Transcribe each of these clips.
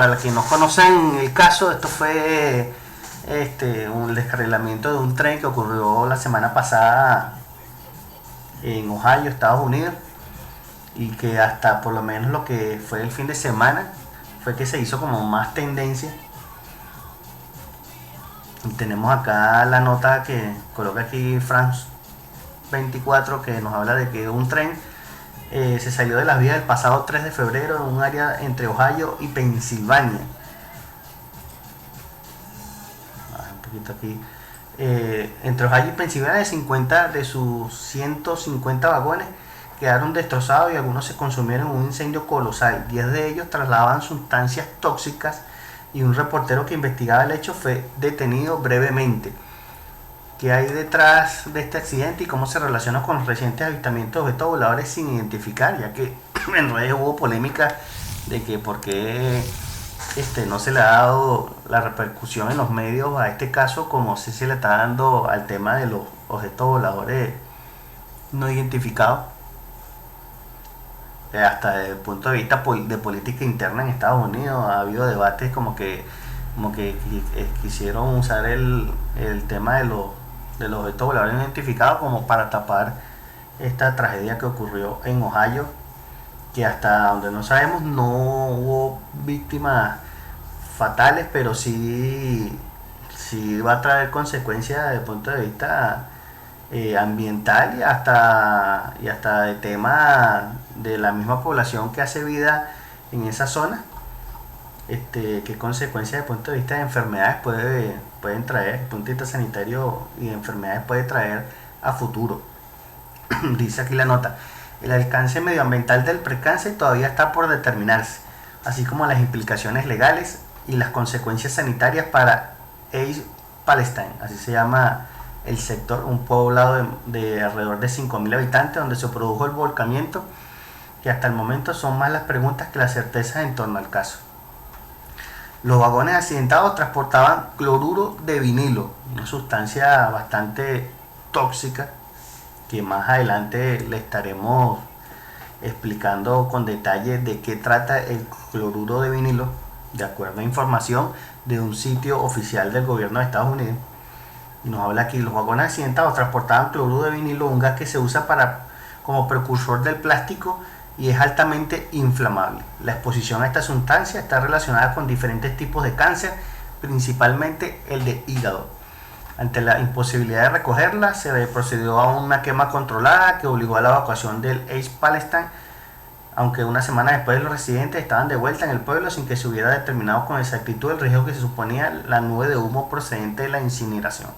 para los que no conocen el caso, esto fue un descarrilamiento de un tren que ocurrió la semana pasada en Ohio, Estados Unidos, y que hasta por lo menos lo que fue el fin de semana fue que se hizo como más tendencia. Y tenemos acá la nota que coloca aquí France 24, que nos habla de que un tren se salió de las vías el pasado 3 de febrero en un área entre Ohio y Pensilvania. Un poquito aquí. Entre Ohio y Pensilvania, 50 de sus 150 vagones quedaron destrozados y algunos se consumieron en un incendio colosal. 10 de ellos trasladaban sustancias tóxicas y un reportero que investigaba el hecho fue detenido brevemente. ¿Qué hay detrás de este accidente y cómo se relaciona con los recientes avistamientos de objetos voladores sin identificar? Ya que en redes hubo polémica de que por qué no se le ha dado la repercusión en los medios a este caso como si se le está dando al tema de los objetos voladores no identificados. Hasta desde el punto de vista de política interna en Estados Unidos ha habido debates como que quisieron usar el tema de los objetos voladores no identificados como para tapar esta tragedia que ocurrió en Ohio, que hasta donde no sabemos no hubo víctimas fatales, pero sí va a traer consecuencias desde el punto de vista ambiental y hasta de tema de la misma población que hace vida en esa zona. Qué consecuencias desde el punto de vista de enfermedades pueden traer, desde el punto de vista sanitario y de enfermedades puede traer a futuro. Dice aquí la nota: el alcance medioambiental del percance todavía está por determinarse, así como las implicaciones legales y las consecuencias sanitarias para East Palestine, así se llama el sector, un poblado de alrededor de 5.000 habitantes donde se produjo el volcamiento, que hasta el momento son más las preguntas que las certezas en torno al caso. Los vagones accidentados transportaban cloruro de vinilo, una sustancia bastante tóxica que más adelante le estaremos explicando con detalle de qué trata el cloruro de vinilo, de acuerdo a información de un sitio oficial del gobierno de Estados Unidos. Y nos habla aquí: los vagones accidentados transportaban cloruro de vinilo, un gas que se usa como precursor del plástico y es altamente inflamable. La exposición a esta sustancia está relacionada con diferentes tipos de cáncer, principalmente el de hígado. Ante la imposibilidad de recogerla, se procedió a una quema controlada que obligó a la evacuación del East Palestine, aunque una semana después los residentes estaban de vuelta en el pueblo sin que se hubiera determinado con exactitud el riesgo que se suponía la nube de humo procedente de la incineración.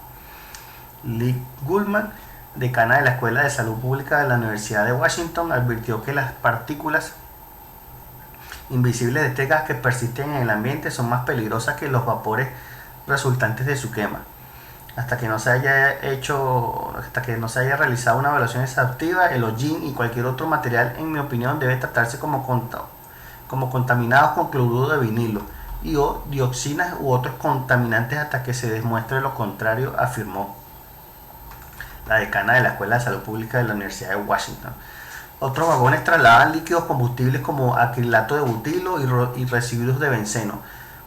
Lee Goldman, decana de la Escuela de Salud Pública de la Universidad de Washington, advirtió que las partículas invisibles de este gas que persisten en el ambiente son más peligrosas que los vapores resultantes de su quema. Hasta que no se haya realizado una evaluación exhaustiva, el hollín y cualquier otro material, en mi opinión, debe tratarse como contaminados con cloruro de vinilo y o dioxinas u otros contaminantes hasta que se demuestre lo contrario, afirmó la decana de la Escuela de Salud Pública de la Universidad de Washington. Otros vagones trasladaban líquidos combustibles como acrilato de butilo y residuos de benceno.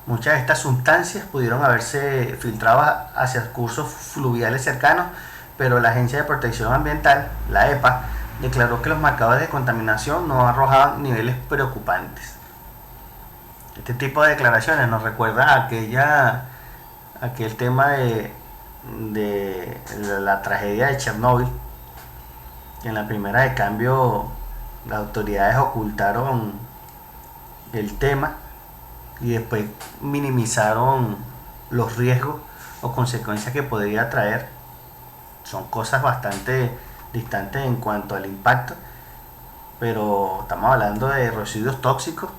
Muchas de estas sustancias pudieron haberse filtrado hacia cursos fluviales cercanos, pero la Agencia de Protección Ambiental, la EPA, declaró que los marcadores de contaminación no arrojaban niveles preocupantes. Este tipo de declaraciones nos recuerda aquel tema de la tragedia de Chernóbil, que en la primera de cambio las autoridades ocultaron el tema y después minimizaron los riesgos o consecuencias que podría traer. Son cosas bastante distantes en cuanto al impacto, pero estamos hablando de residuos tóxicos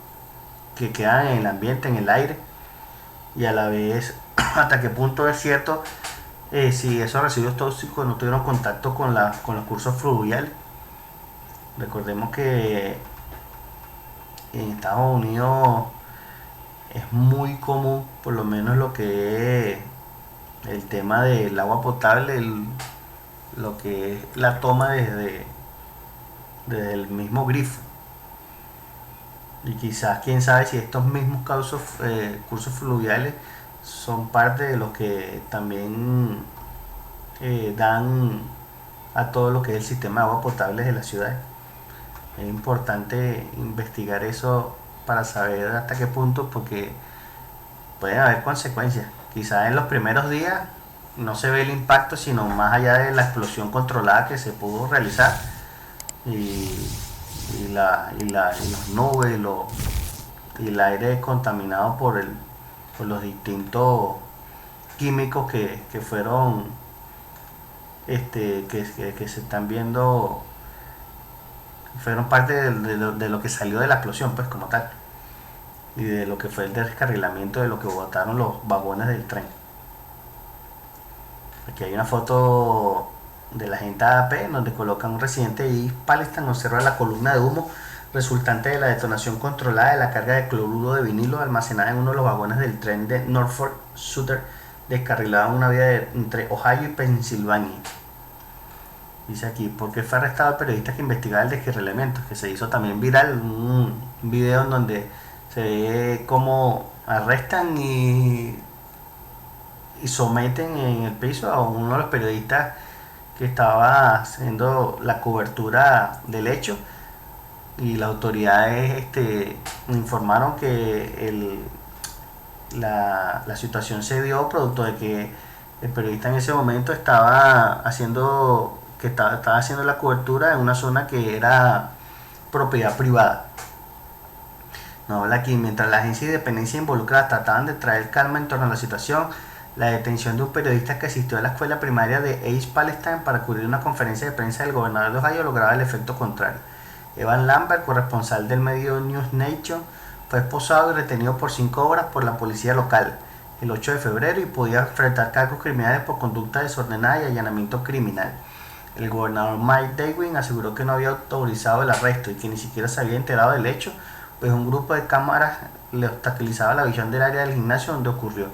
que quedan en el ambiente, en el aire, y a la vez hasta qué punto es cierto si esos residuos tóxicos no tuvieron contacto con los cursos fluviales. Recordemos que en Estados Unidos es muy común, por lo menos lo que es el tema del agua potable, lo que es la toma desde el mismo grifo. Y quizás, quién sabe si estos mismos cursos fluviales son parte de los que también dan a todo lo que es el sistema de agua potable de la ciudad. Es importante investigar eso para saber hasta qué punto, porque pueden haber consecuencias. Quizás en los primeros días no se ve el impacto, sino más allá de la explosión controlada que se pudo realizar y, y las nubes y el aire contaminado por los distintos químicos que fueron que se están viendo, fueron parte de lo que salió de la explosión, pues, como tal, y de lo que fue el descarrilamiento de lo que botaron los vagones del tren. Aquí hay una foto de la gente AAP en donde colocan un residente de East Palestine observa la columna de humo resultante de la detonación controlada de la carga de cloruro de vinilo almacenada en uno de los vagones del tren de Norfolk Southern descarrilado en una vía entre Ohio y Pensilvania. Dice aquí, ¿por qué fue arrestado el periodista que investigaba el descarrilamiento? Que se hizo también viral un video en donde se ve cómo arrestan y someten en el piso a uno de los periodistas que estaba haciendo la cobertura del hecho, y las autoridades informaron que la situación se dio producto de que el periodista en ese momento estaba haciendo la cobertura en una zona que era propiedad privada. Nos habla aquí, mientras la agencia de dependencia involucrada trataban de traer calma en torno a la situación, la detención de un periodista que asistió a la escuela primaria de East Palestine para cubrir una conferencia de prensa del gobernador de Ohio lograba el efecto contrario. Evan Lambert, corresponsal del medio News Nation, fue esposado y retenido por 5 horas por la policía local el 8 de febrero y podía enfrentar cargos criminales por conducta desordenada y allanamiento criminal. El gobernador Mike Dewine aseguró que no había autorizado el arresto y que ni siquiera se había enterado del hecho, pues un grupo de cámaras le obstaculizaba la visión del área del gimnasio donde ocurrió.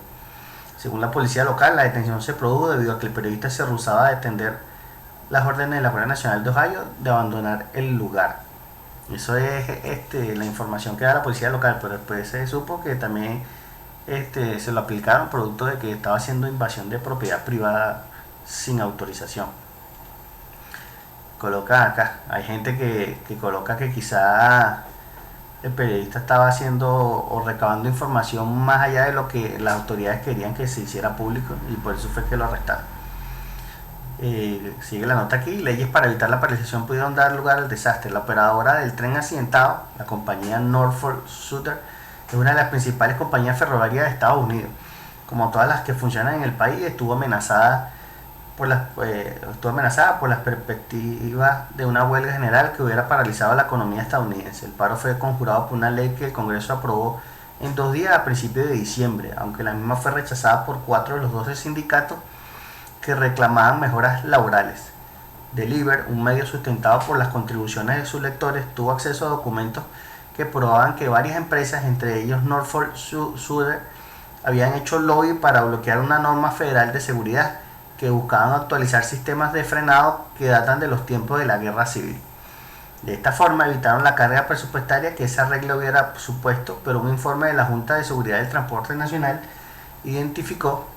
Según la policía local, la detención se produjo debido a que el periodista se rehusaba a atender las órdenes de la Guardia Nacional de Ohio de abandonar el lugar. Eso es la información que da la policía local, pero después se supo que también se lo aplicaron producto de que estaba haciendo invasión de propiedad privada sin autorización. Coloca acá, hay gente que coloca que quizá el periodista estaba haciendo o recabando información más allá de lo que las autoridades querían que se hiciera público, y por eso fue que lo arrestaron. Sigue la nota aquí, leyes para evitar la paralización pudieron dar lugar al desastre. La operadora del tren accidentado, la compañía Norfolk Southern, es una de las principales compañías ferroviarias de Estados Unidos. Como todas las que funcionan en el país, estuvo amenazada por las perspectivas de una huelga general que hubiera paralizado la economía estadounidense. El paro fue conjurado por una ley que el Congreso aprobó en 2 días a principios de diciembre, aunque la misma fue rechazada por 4 de los 12 sindicatos que reclamaban mejoras laborales. Deliver, un medio sustentado por las contribuciones de sus lectores, tuvo acceso a documentos que probaban que varias empresas, entre ellos Norfolk Southern, habían hecho lobby para bloquear una norma federal de seguridad que buscaban actualizar sistemas de frenado que datan de los tiempos de la guerra civil. De esta forma evitaron la carga presupuestaria que ese arreglo hubiera supuesto, pero un informe de la Junta de Seguridad del Transporte Nacional identificó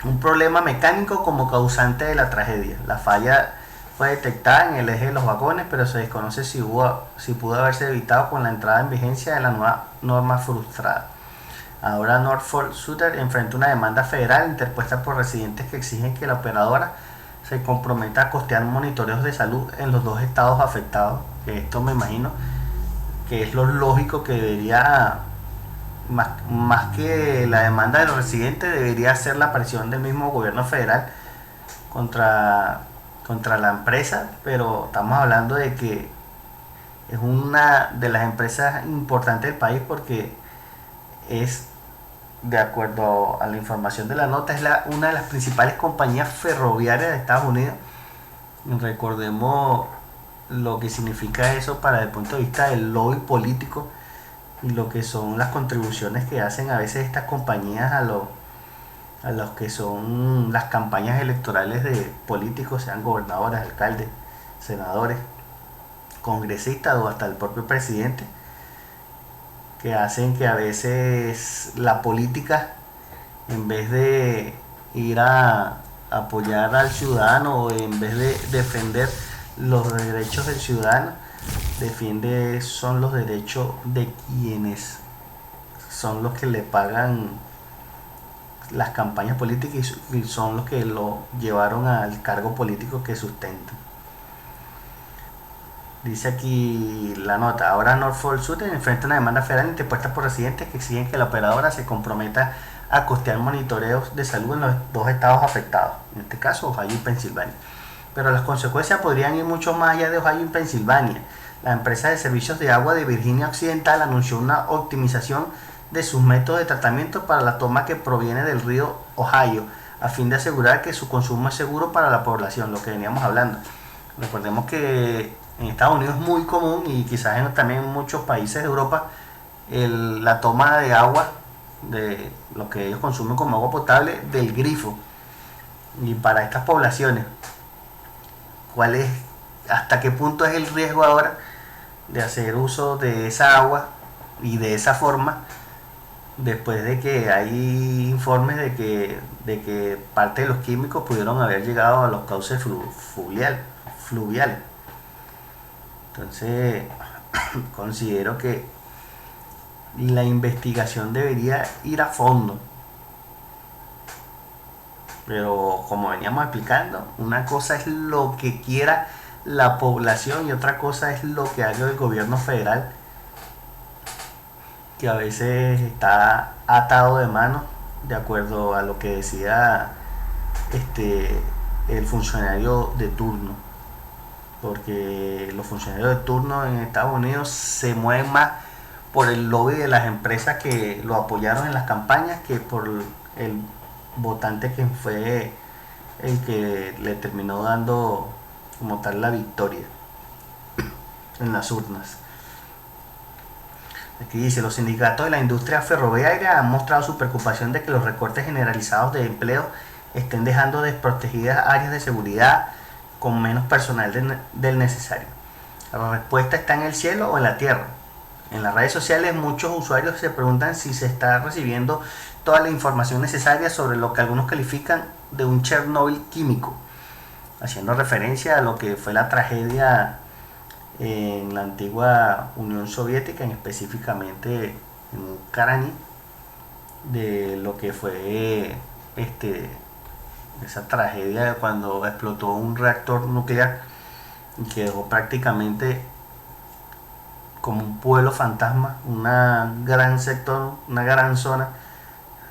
un problema mecánico como causante de la tragedia. La falla fue detectada en el eje de los vagones, pero se desconoce si pudo haberse evitado con la entrada en vigencia de la nueva norma frustrada. Ahora Norfolk Southern enfrenta una demanda federal interpuesta por residentes que exigen que la operadora se comprometa a costear monitoreos de salud en los 2 estados afectados. Que esto me imagino que es lo lógico que debería, más que la demanda de los residentes, debería ser la presión del mismo gobierno federal contra la empresa, pero estamos hablando de que es una de las empresas importantes del país, porque es, de acuerdo a la información de la nota, es una de las principales compañías ferroviarias de Estados Unidos. Recordemos lo que significa eso para el punto de vista del lobby político y lo que son las contribuciones que hacen a veces estas compañías a los que son las campañas electorales de políticos, sean gobernadores, alcaldes, senadores, congresistas o hasta el propio presidente. que hacen que a veces la política, en vez de ir a apoyar al ciudadano o en vez de defender los derechos del ciudadano, defiende son los derechos de quienes son los que le pagan las campañas políticas y son los que lo llevaron al cargo político que sustentan. Dice aquí la nota, ahora Norfolk Southern enfrenta una demanda federal interpuesta por residentes que exigen que la operadora se comprometa a costear monitoreos de salud en los dos estados afectados, en este caso Ohio y Pensilvania. Pero las consecuencias podrían ir mucho más allá de Ohio y Pensilvania. La empresa de servicios de agua de Virginia Occidental anunció una optimización de sus métodos de tratamiento para la toma que proviene del río Ohio, a fin de asegurar que su consumo es seguro para la población, lo que veníamos hablando. Recordemos que en Estados Unidos es muy común y quizás también en muchos países de Europa la toma de agua, de lo que ellos consumen como agua potable, del grifo. Y para estas poblaciones, ¿cuál es, hasta qué punto es el riesgo ahora de hacer uso de esa agua y de esa forma, después de que hay informes de que parte de los químicos pudieron haber llegado a los cauces fluviales? Entonces, considero que la investigación debería ir a fondo. Pero como veníamos explicando, una cosa es lo que quiera la población y otra cosa es lo que haga el gobierno federal, que a veces está atado de manos de acuerdo a lo que decía el funcionario de turno, porque los funcionarios de turno en Estados Unidos se mueven más por el lobby de las empresas que lo apoyaron en las campañas que por el votante que fue el que le terminó dando como tal la victoria en las urnas. Aquí dice, los sindicatos de la industria ferroviaria han mostrado su preocupación de que los recortes generalizados de empleo estén dejando desprotegidas áreas de seguridad con menos personal del necesario. La respuesta está en el cielo o en la tierra. En las redes sociales muchos usuarios se preguntan si se está recibiendo toda la información necesaria sobre lo que algunos califican de un Chernobyl químico, haciendo referencia a lo que fue la tragedia en la antigua Unión Soviética, específicamente en Ucrania, de lo que fue esa tragedia cuando explotó un reactor nuclear y que dejó prácticamente como un pueblo fantasma, una gran sector, una gran zona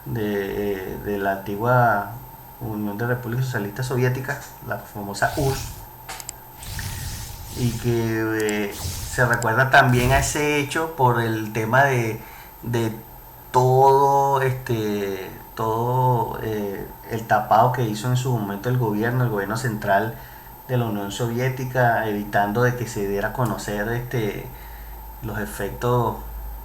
de la antigua Unión de Repúblicas Socialistas Soviéticas, la famosa URSS, y que se recuerda también a ese hecho por el tema de todo el tapado que hizo en su momento el gobierno central de la Unión Soviética, evitando de que se diera a conocer los efectos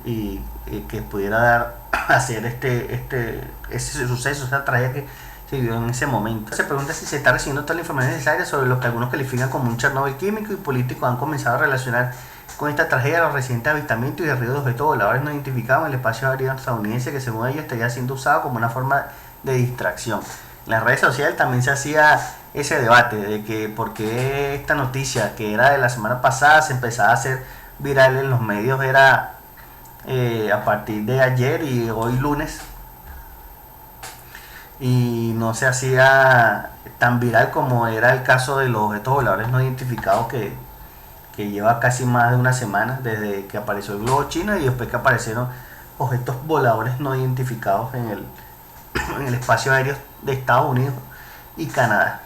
y que pudiera dar hacer ese suceso, esa tragedia que se vivió en ese momento. Se pregunta si se está recibiendo toda la información necesaria sobre lo que algunos califican como un Chernobyl químico, y políticos han comenzado a relacionar con esta tragedia los recientes avistamientos y derribos de objetos voladores no identificados en el espacio aéreo estadounidense, que según ellos estaría siendo usado como una forma de distracción. En las redes sociales también se hacía ese debate de que por qué esta noticia, que era de la semana pasada, se empezaba a hacer viral en los medios, era a partir de ayer y hoy lunes, y no se hacía tan viral como era el caso de los objetos voladores no identificados, que lleva casi más de una semana desde que apareció el globo chino y después que aparecieron objetos voladores no identificados en el espacio aéreo de Estados Unidos y Canadá.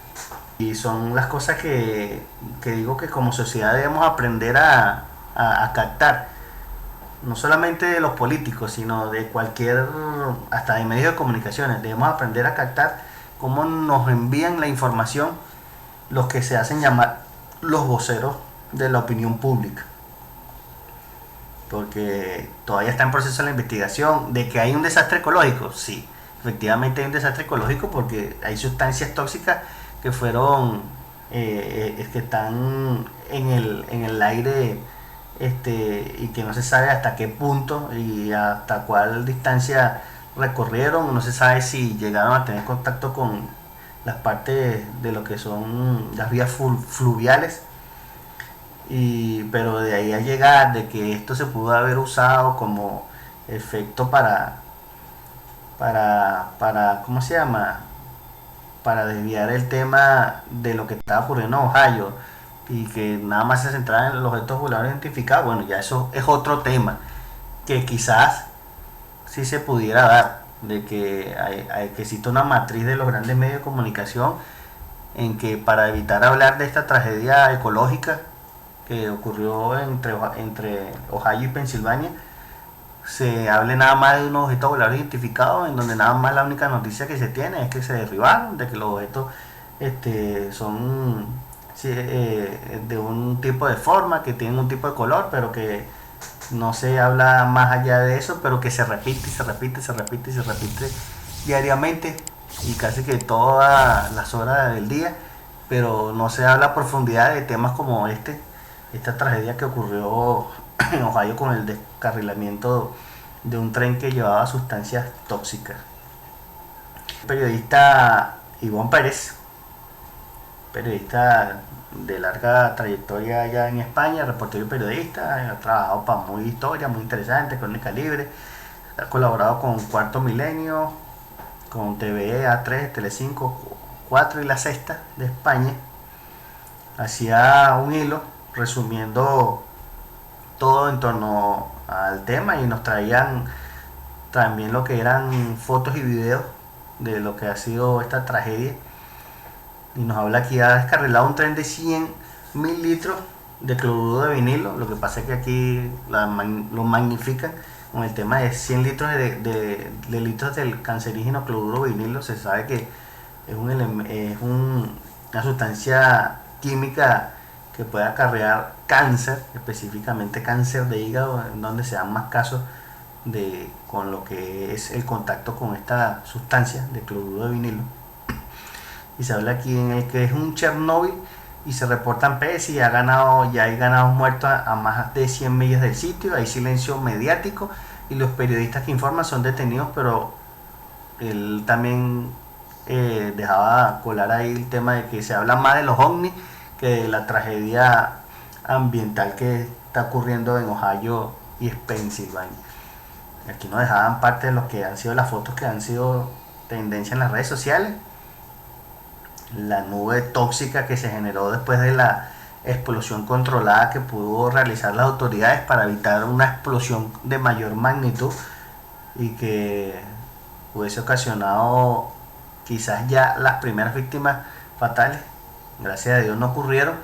Y son las cosas que digo que como sociedad debemos aprender a captar, no solamente de los políticos, sino de cualquier, hasta de medios de comunicaciones. Debemos aprender a captar cómo nos envían la información los que se hacen llamar los voceros de la opinión pública, porque todavía está en proceso la investigación. De que hay un desastre ecológico, sí, efectivamente hay un desastre ecológico, porque hay sustancias tóxicas que fueron que están en el aire y que no se sabe hasta qué punto y hasta cuál distancia recorrieron. No se sabe si llegaron a tener contacto con las partes de lo que son las vías fluviales, pero de ahí a llegar de que esto se pudo haber usado como efecto para ¿cómo se llama? Para desviar el tema de lo que estaba ocurriendo en Ohio y que nada más se centraba en los objetos voladores identificados. Bueno, ya eso es otro tema que quizás sí se pudiera dar, de que existe una matriz de los grandes medios de comunicación en que, para evitar hablar de esta tragedia ecológica que ocurrió entre Ohio y Pensilvania, se hable nada más de unos objetos voladores identificados, en donde nada más la única noticia que se tiene es que se derribaron, de que los objetos son de un tipo de forma, que tienen un tipo de color, pero que no se habla más allá de eso, pero que se repite y se repite y se repite y se repite diariamente y casi que todas las horas del día, pero no se habla a profundidad de temas como esta tragedia que ocurrió en Ohio con el descarrilamiento de un tren que llevaba sustancias tóxicas. El periodista Ivonne Pérez, periodista de larga trayectoria allá en España, reportero y periodista, ha trabajado para muy historia, muy interesante, Crónica Libre, ha colaborado con Cuarto Milenio, con TVE, A3, Telecinco, 4 y La Sexta de España. Hacía un hilo resumiendo todo en torno al tema y nos traían también lo que eran fotos y videos de lo que ha sido esta tragedia. Y nos habla que ha descarrilado un tren de 100.000 litros de cloruro de vinilo. Lo que pasa es que aquí lo magnifican con el tema de 100 litros de litros del cancerígeno cloruro de vinilo. Se sabe que es una sustancia química que puede acarrear cáncer, específicamente cáncer de hígado, en donde se dan más casos con lo que es el contacto con esta sustancia de cloruro de vinilo. Y se habla aquí en el que es un Chernóbil y se reportan pérdidas y ya hay ganados muertos a más de 100 millas del sitio. Hay silencio mediático y los periodistas que informan son detenidos, pero él también dejaba colar ahí el tema de que se habla más de los ovnis que de la tragedia ambiental que está ocurriendo en Ohio y Pensilvania. Aquí nos dejaban parte de lo que han sido las fotos que han sido tendencia en las redes sociales. La nube tóxica que se generó después de la explosión controlada que pudo realizar las autoridades para evitar una explosión de mayor magnitud y que hubiese ocasionado quizás ya las primeras víctimas fatales. Gracias a Dios no ocurrieron,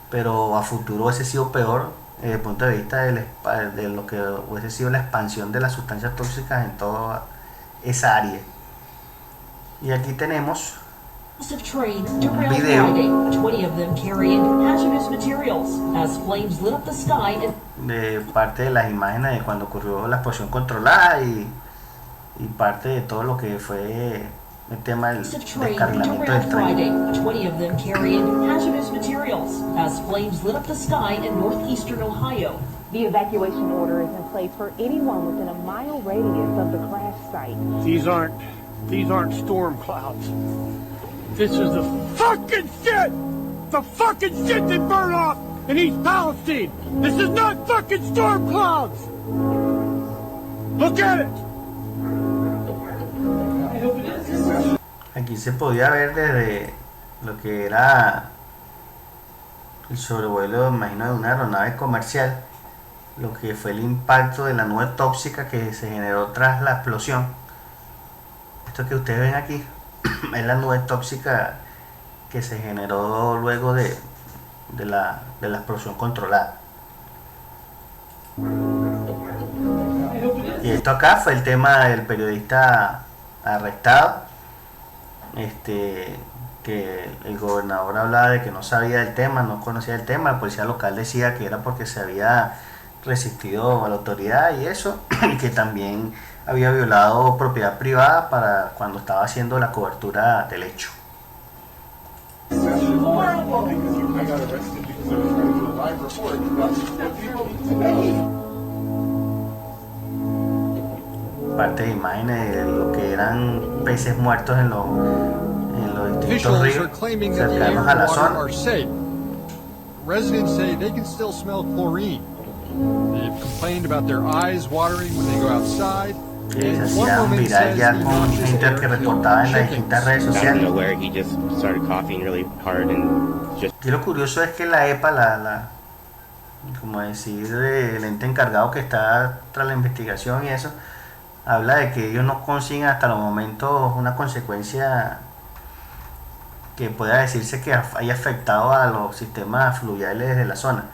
pero a futuro hubiese sido peor desde el punto de vista de lo que hubiese sido la expansión de las sustancias tóxicas en toda esa área. Y aquí tenemos un video de parte de las imágenes de cuando ocurrió la explosión controlada y parte de todo lo que fue el tema del descarrilamiento del tren. 20 of them carrying hazardous materials as flames lit up the sky in northeastern Ohio. The evacuation order is in place for anyone within a mile radius of the crash site. These aren't storm clouds. This is the fucking shit! The fucking shit that burned off in East Palestine! This is not fucking storm clouds! Look at it! Aquí se podía ver desde lo que era el sobrevuelo, imagino, de una aeronave comercial, lo que fue el impacto de la nube tóxica que se generó tras la explosión. Esto que ustedes ven aquí es la nube tóxica que se generó luego de la explosión controlada. Y esto acá fue el tema del periodista arrestado, que el gobernador hablaba de que no sabía del tema, no conocía el tema. La policía local decía que era porque se había resistido a la autoridad y eso, y que también había violado propiedad privada para cuando estaba haciendo la cobertura del hecho. live report about the people. Parte de imágenes de lo que eran peces muertos en los distintos Officials are ríos claiming that the air cercanos and a la water zona. are safe. Residents say they can still smell chlorine. They've complained about their eyes watering when they go outside. Que se And one hacían woman viral says ya the con noxious gente air que killed reportaba en las distintas redes chickens. Out of sociales. nowhere, he just started coughing really hard and just Y lo curioso es que la EPA, como decir, el ente encargado que está tras la investigación y eso, habla de que ellos no consiguen hasta los momentos una consecuencia que pueda decirse que haya afectado a los sistemas fluviales de la zona.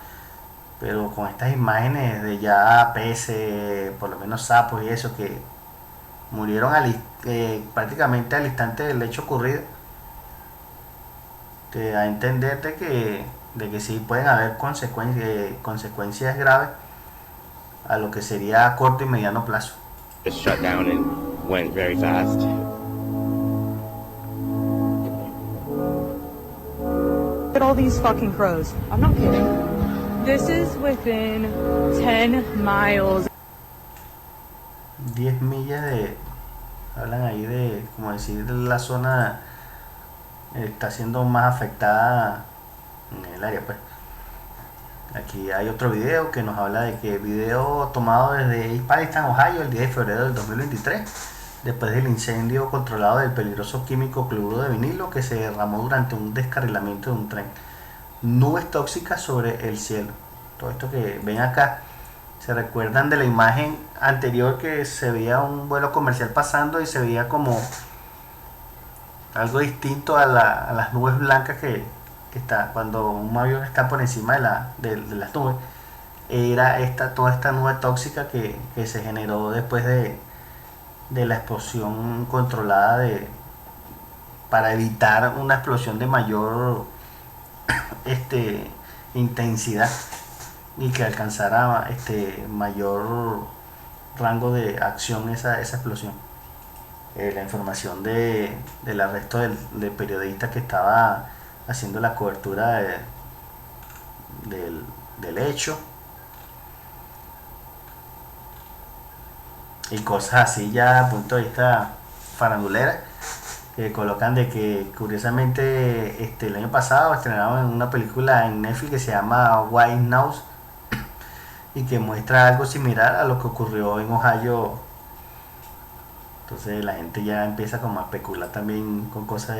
Pero con estas imágenes de ya peces, por lo menos sapos y eso, que murieron prácticamente al instante del hecho ocurrido, te da a entender de que sí pueden haber consecuencias graves a lo que sería a corto y mediano plazo. shut down and went very fast. Look at all these fucking crows. I'm not kidding. This is within 10 miles. 10 millas hablan ahí de, como decir, la zona está siendo más afectada en el área, pues. Aquí hay otro video que nos habla de que video tomado desde East Palestine, Ohio, el 10 de febrero del 2023, después del incendio controlado del peligroso químico cloruro de vinilo que se derramó durante un descarrilamiento de un tren. Nubes tóxicas sobre el cielo. Todo esto que ven acá, se recuerdan de la imagen anterior que se veía un vuelo comercial pasando y se veía como algo distinto a las nubes blancas que está cuando un avión está por encima de las nubes. Era toda esta nube tóxica que se generó después de la explosión controlada para evitar una explosión de mayor intensidad y que alcanzara mayor rango de acción esa explosión. La información del arresto del periodista que estaba haciendo la cobertura del hecho y cosas así ya a punto de vista farandulera, que colocan de que curiosamente el año pasado estrenaron una película en Netflix que se llama White House y que muestra algo similar a lo que ocurrió en Ohio. Entonces la gente ya empieza como a especular también con cosas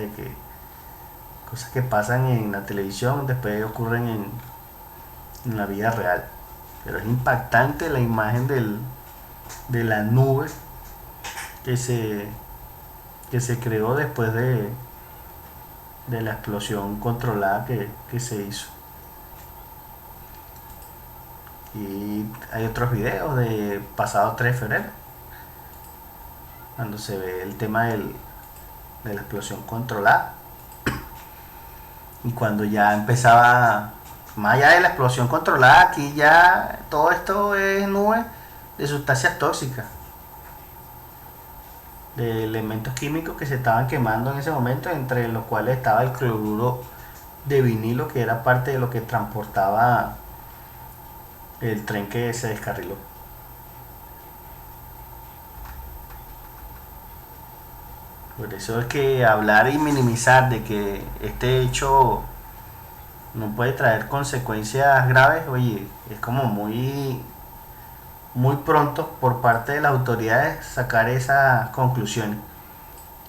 que pasan en la televisión después ocurren en la vida real. Pero es impactante la imagen de la nube que se creó después de la explosión controlada que se hizo. Y hay otros videos de pasado 3 de febrero cuando se ve el tema de la explosión controlada y cuando ya empezaba, más allá de la explosión controlada, aquí ya todo esto es nube de sustancias tóxicas, de elementos químicos que se estaban quemando en ese momento, entre los cuales estaba el cloruro de vinilo, que era parte de lo que transportaba el tren que se descarriló. Por eso es que hablar y minimizar de que este hecho no puede traer consecuencias graves, oye, es como muy pronto por parte de las autoridades sacar esas conclusiones.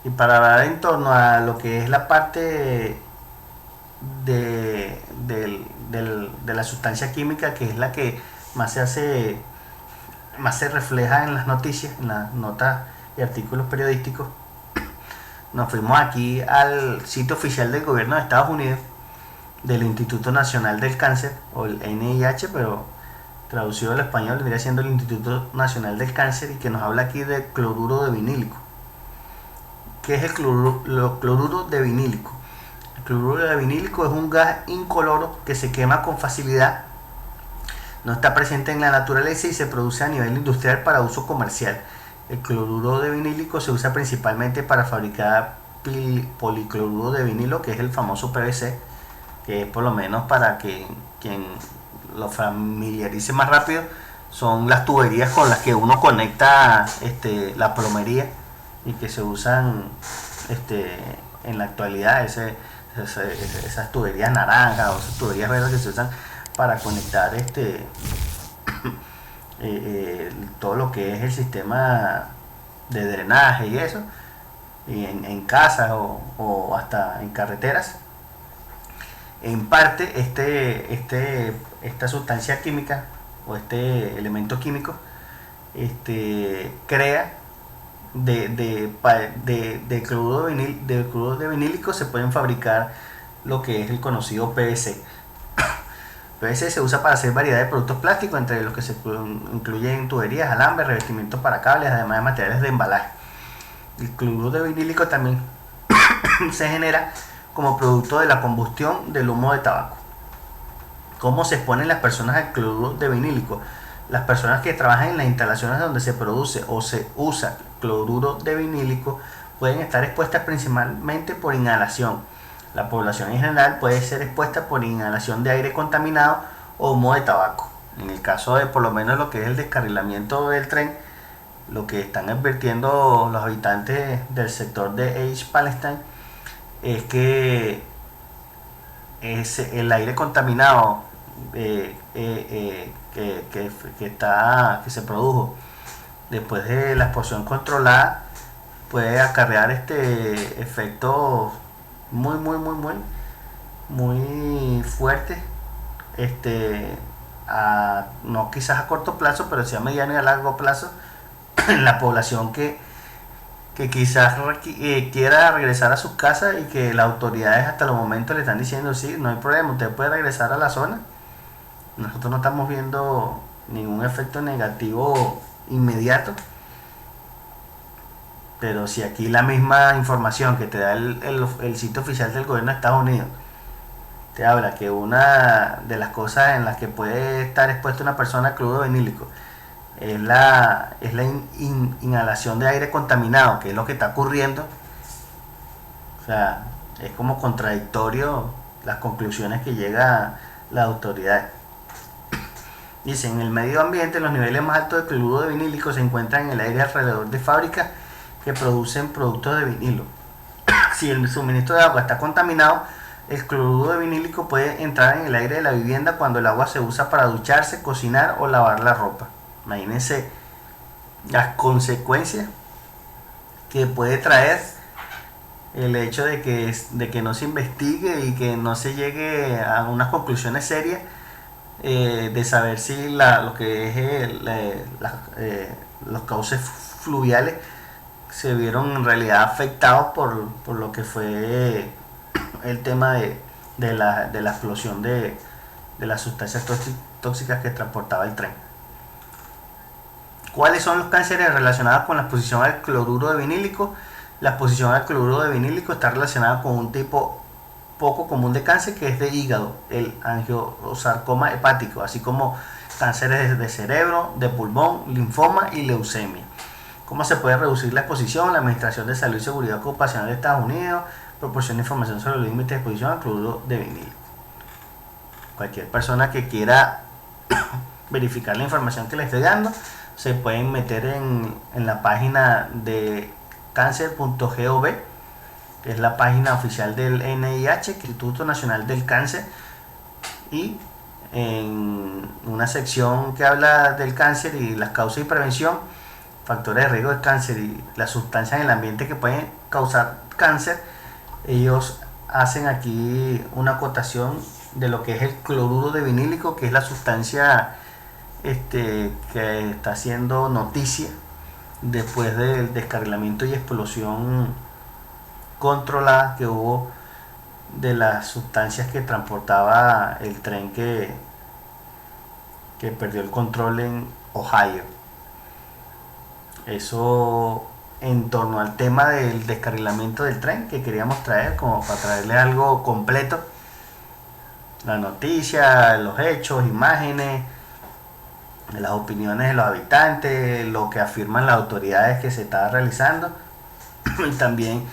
Y para hablar en torno a lo que es la parte de la sustancia química, que es la que más se refleja en las noticias, en las notas y artículos periodísticos, nos fuimos aquí al sitio oficial del gobierno de Estados Unidos, del Instituto Nacional del Cáncer, o el NIH, pero traducido al español vendría siendo el Instituto Nacional del Cáncer, y que nos habla aquí de cloruro de vinílico. ¿Qué es el cloruro de vinílico? El cloruro de vinílico es un gas incoloro que se quema con facilidad, no está presente en la naturaleza y se produce a nivel industrial para uso comercial. El cloruro de vinílico se usa principalmente para fabricar policloruro de vinilo, que es el famoso PVC, que es por lo menos para quien lo familiarice más rápido, son las tuberías con las que uno conecta la plomería y que se usan en la actualidad, esas tuberías naranjas o esas tuberías verdes que se usan para conectar todo lo que es el sistema de drenaje y eso, y en casas o hasta en carreteras. En parte esta sustancia química o este elemento químico crea de cloruro de vinílico se pueden fabricar lo que es el conocido PVC. PVC se usa para hacer variedad de productos plásticos, entre los que se incluyen tuberías, alambres, revestimientos para cables, además de materiales de embalaje. El cloruro de vinílico también se genera como producto de la combustión del humo de tabaco. ¿Cómo se exponen las personas al cloruro de vinílico? Las personas que trabajan en las instalaciones donde se produce o se usa cloruro de vinílico pueden estar expuestas principalmente por inhalación. La población en general puede ser expuesta por inhalación de aire contaminado o humo de tabaco. En el caso de por lo menos lo que es el descarrilamiento del tren, lo que están advirtiendo los habitantes del sector de East Palestine es que el aire contaminado que se produjo después de la explosión controlada puede acarrear efectos muy fuertes, no quizás a corto plazo, pero sí a mediano y a largo plazo en la población que quizás quiera regresar a sus casas y que las autoridades hasta los momentos le están diciendo sí, no hay problema, usted puede regresar a la zona. Nosotros no estamos viendo ningún efecto negativo inmediato, pero si aquí la misma información que te da el sitio oficial del gobierno de Estados Unidos te habla que una de las cosas en las que puede estar expuesta una persona al cloruro vinílico es la inhalación de aire contaminado, que es lo que está ocurriendo, o sea, es como contradictorio las conclusiones que llega la autoridad. Dice, en el medio ambiente los niveles más altos de cloruro de vinílico se encuentran en el aire alrededor de fábricas que producen productos de vinilo. Si el suministro de agua está contaminado, el cloruro de vinílico puede entrar en el aire de la vivienda cuando el agua se usa para ducharse, cocinar o lavar la ropa. Imagínense las consecuencias que puede traer el hecho de que no se investigue y que no se llegue a unas conclusiones serias de saber si lo que es los cauces fluviales se vieron en realidad afectados por lo que fue el tema de la explosión de las sustancias tóxicas que transportaba el tren. ¿Cuáles son los cánceres relacionados con la exposición al cloruro de vinílico? La exposición al cloruro de vinílico está relacionada con un tipo poco común de cáncer, que es de hígado, el angiosarcoma hepático, así como cánceres de cerebro, de pulmón, linfoma y leucemia. ¿Cómo se puede reducir la exposición? La Administración de Salud y Seguridad Ocupacional de Estados Unidos proporciona información sobre los límites de exposición al cloruro de vinílico. Cualquier persona que quiera verificar la información que le estoy dando, se pueden meter en la página de cáncer.gov, que es la página oficial del NIH, Instituto Nacional del Cáncer, y en una sección que habla del cáncer y las causas y prevención, factores de riesgo del cáncer y las sustancias en el ambiente que pueden causar cáncer, ellos hacen aquí una acotación de lo que es el cloruro de vinílico, que es la sustancia que está haciendo noticia después del descarrilamiento y explosión controlada que hubo de las sustancias que transportaba el tren que perdió el control en Ohio. Eso en torno al tema del descarrilamiento del tren, que queríamos traer como para traerle algo completo, la noticia, los hechos, imágenes, las opiniones de los habitantes, lo que afirman las autoridades que se está realizando, y también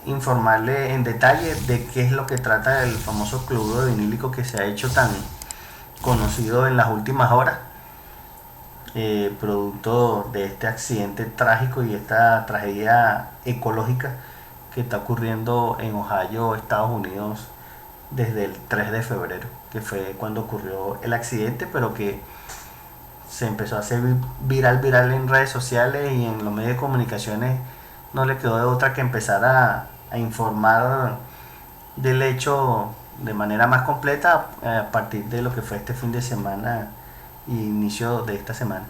informarle en detalle de qué es lo que trata el famoso cloruro vinílico, que se ha hecho conocido en las últimas horas, producto de este accidente trágico y esta tragedia ecológica que está ocurriendo en Ohio, Estados Unidos, desde el 3 de febrero, que fue cuando ocurrió el accidente, pero que se empezó a hacer viral en redes sociales y en los medios de comunicaciones. No le quedó de otra que empezar a informar del hecho de manera más completa a partir de lo que fue este fin de semana y inicio de esta semana.